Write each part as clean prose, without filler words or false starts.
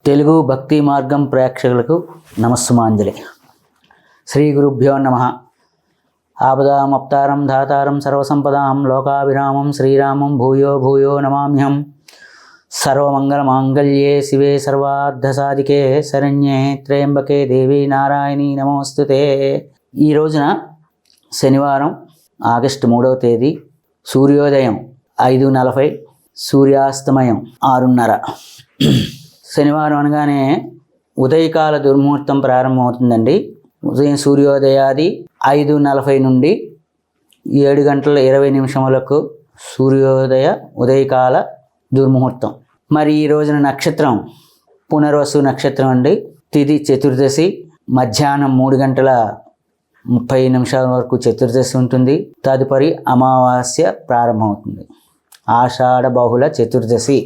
తెలుగు భక్తి మార్గం ప్రేక్షకులకు నమస్సుమాంజలి. శ్రీ గురుభ్యో నమః. ఆపదామప్తారం ధాతారం సర్వసంపదాం లోకాభిరామం శ్రీరామం భూయో భూయో నమామ్యహం. సర్వమంగళమాంగళ్యే శివే సర్వార్థసాధికే శరణ్యే త్రయంబకే దేవి నారాయణి నమోస్తుతే. ఈ రోజున శనివారం ఆగస్టు 3వ తేదీ, సూర్యోదయం 5:40, సూర్యాస్తమయం 6:30. శనివారం అనగానే ఉదయకాల దుర్ముహూర్తం ప్రారంభమవుతుందండి. ఉదయం సూర్యోదయాది 5:40 నుండి 7:20 ఉదయకాల దుర్ముహూర్తం. మరి ఈ రోజున నక్షత్రం పునర్వసు నక్షత్రం అండి. తిథి చతుర్దశి, మధ్యాహ్నం 3:30 వరకు చతుర్దశి ఉంటుంది. తదుపరి అమావాస్య ప్రారంభమవుతుంది. ఆషాఢ బహుళ చతుర్దశి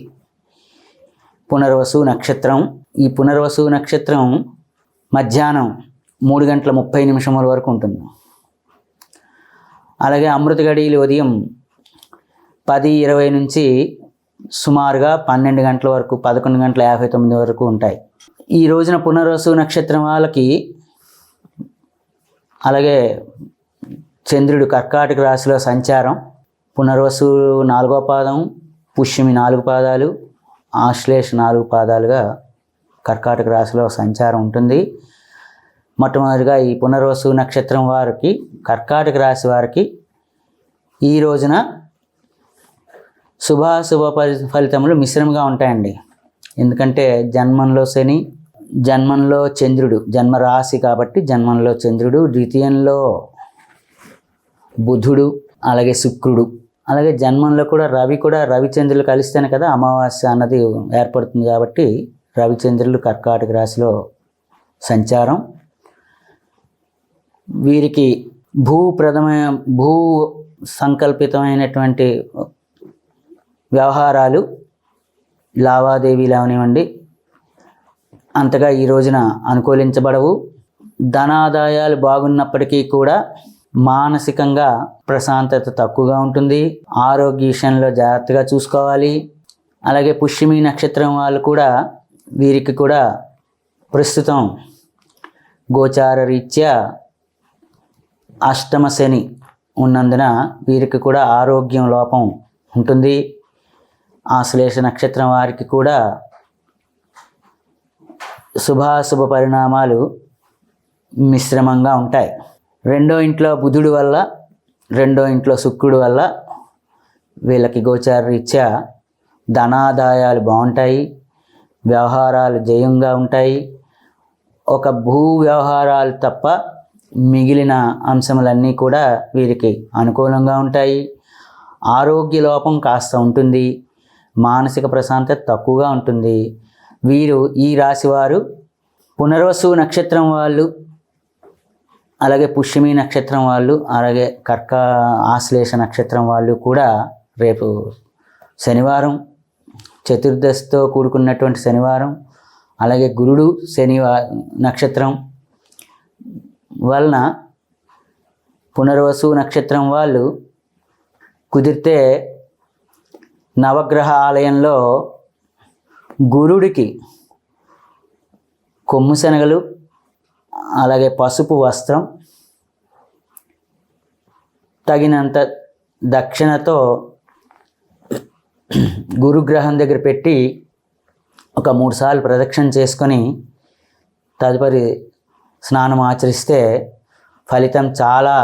పునర్వసు నక్షత్రం. ఈ పునర్వసు నక్షత్రం మధ్యాహ్నం 3:30 వరకు ఉంటుంది. అలాగే అమృత గడియలు ఉదయం 10:20 నుంచి సుమారుగా 12 గంటల వరకు, 11:59 వరకు ఉంటాయి. ఈ రోజున పునర్వసు నక్షత్రం వాళ్ళకి, అలాగే చంద్రుడు కర్కాటక రాశిలో సంచారం. పునర్వసు 4వ పాదం, పుష్యమి 4 పాదాలు, ఆశ్లేష 4 పాదాలుగా కర్కాటక రాశిలో సంచారం ఉంటుంది. మొట్టమొదటిగా ఈ పునర్వసు నక్షత్రం వారికి, కర్కాటక రాశి వారికి ఈ రోజున శుభాశుభ ఫలితములు మిశ్రమంగా ఉంటాయండి. ఎందుకంటే జన్మంలో శని, జన్మంలో చంద్రుడు, జన్మరాశి కాబట్టి జన్మంలో చంద్రుడు, ద్వితీయంలో బుధుడు, అలాగే శుక్రుడు, అలాగే జన్మంలో కూడా రవిచంద్రులు కలిస్తేనే కదా అమావాస్య అన్నది ఏర్పడుతుంది. కాబట్టి రవిచంద్రులు కర్కాటక రాశిలో సంచారం. వీరికి భూ సంకల్పితమైనటువంటి వ్యవహారాలు, లావాదేవీలు అవనివ్వండి, అంతగా ఈ రోజున అనుకూలించబడవు. ధనాదాయాలు బాగున్నప్పటికీ కూడా మానసికంగా ప్రశాంతత తక్కువగా ఉంటుంది. ఆరోగ్య విషయంలో జాగ్రత్తగా చూసుకోవాలి. అలాగే పుష్యమి నక్షత్రం వాళ్ళు కూడా, వీరికి కూడా ప్రస్తుతం గోచార రీత్యా అష్టమ శని ఉన్నందున వీరికి కూడా ఆరోగ్యం లోపం ఉంటుంది. ఆశ్లేష నక్షత్రం వారికి కూడా శుభాశుభ పరిణామాలు మిశ్రమంగా ఉంటాయి. రెండో ఇంట్లో బుధుడు వల్ల, రెండో ఇంట్లో శుక్రుడు వల్ల వీళ్ళకి గోచార రీత్యా ధనాదాయాలు బాగుంటాయి, వ్యవహారాలు జయంగా ఉంటాయి. ఒక భూ వ్యవహారాలు తప్ప మిగిలిన అంశములన్నీ కూడా వీరికి అనుకూలంగా ఉంటాయి. ఆరోగ్య లోపం కాస్త ఉంటుంది, మానసిక ప్రశాంతత తక్కువగా ఉంటుంది. వీరు, ఈ రాశివారు పునర్వసు నక్షత్రం వాళ్ళు, అలాగే పుష్యమి నక్షత్రం వాళ్ళు, అలాగే ఆశ్లేష నక్షత్రం వాళ్ళు కూడా రేపు శనివారం, చతుర్దశితో కూడుకున్నటువంటి శనివారం, అలాగే గురుడు నక్షత్రం వలన పునర్వసు నక్షత్రం వాళ్ళు కుదిరితే నవగ్రహ ఆలయంలో గురుడికి కొమ్ము శనగలు, అలాగే పసుపు వస్త్రం, తగినంత దక్షిణతో గురుగ్రహం దగ్గర పెట్టి ఒక 3 సార్లు ప్రదక్షిణ చేసుకొని తదుపరి స్నానం ఆచరిస్తే ఫలితం చాలా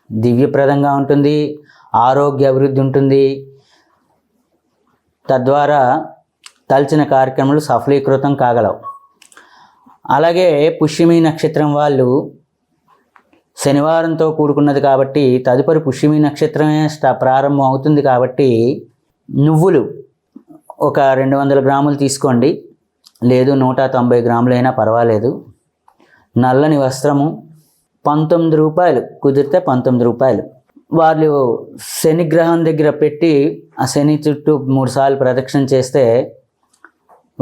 దివ్యప్రదంగా ఉంటుంది. ఆరోగ్య అభివృద్ధి ఉంటుంది. తద్వారా తలచిన కార్యక్రమాలు సఫలీకృతం కాగలవు. అలాగే పుష్యమి నక్షత్రం వాళ్ళు శనివారంతో కూడుకున్నది కాబట్టి తదుపరి పుష్యమి నక్షత్రమే ప్రారంభం అవుతుంది. కాబట్టి నువ్వులు ఒక 200 గ్రాములు తీసుకోండి, లేదు 190 గ్రాములైనా పర్వాలేదు. నల్లని వస్త్రము 19 రూపాయలు, కుదిరితే 19 రూపాయలు. వాళ్ళు శనిగ్రహం దగ్గర పెట్టి ఆ శని చుట్టూ 3 సార్లు ప్రదక్షిణ చేస్తే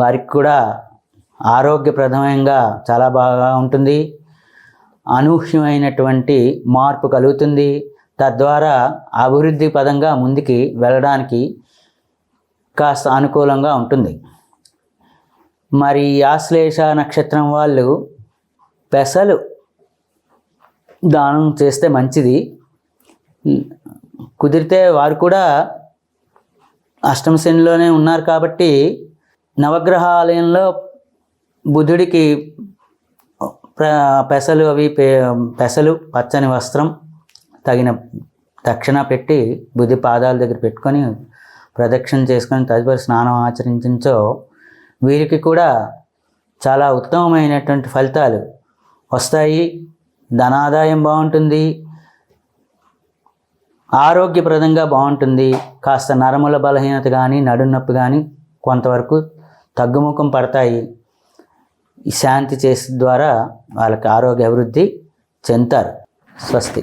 వారికి కూడా ఆరోగ్యప్రదమంగా చాలా బాగా ఉంటుంది. అనూహ్యమైనటువంటి మార్పు కలుగుతుంది. తద్వారా అభివృద్ధి పదంగా ముందుకి వెళ్ళడానికి కాస్త అనుకూలంగా ఉంటుంది. మరి ఆశ్లేష నక్షత్రం వాళ్ళు పెసలు దానం చేస్తే మంచిది. కుదిరితే వారు కూడా అష్టమ శనిలోనే ఉన్నారు కాబట్టి నవగ్రహ ఆలయంలో బుధుడికి పెసలు పెసలు పచ్చని వస్త్రం తగిన దక్షిణ పెట్టి బుద్ధి పాదాల దగ్గర పెట్టుకొని ప్రదక్షిణ చేసుకొని తదుపరి స్నానం ఆచరించో వీరికి కూడా చాలా ఉత్తమమైనటువంటి ఫలితాలు వస్తాయి. ధనాదాయం బాగుంటుంది, ఆరోగ్యప్రదంగా బాగుంటుంది. కాస్త నరముల బలహీనత కానీ నడుము నొప్పి కానీ కొంతవరకు తగ్గుముఖం పడతాయి. ఈ శాంతి చేసే ద్వారా వాళ్ళకి ఆరోగ్య అభివృద్ధి చెందుతారు. స్వస్తి.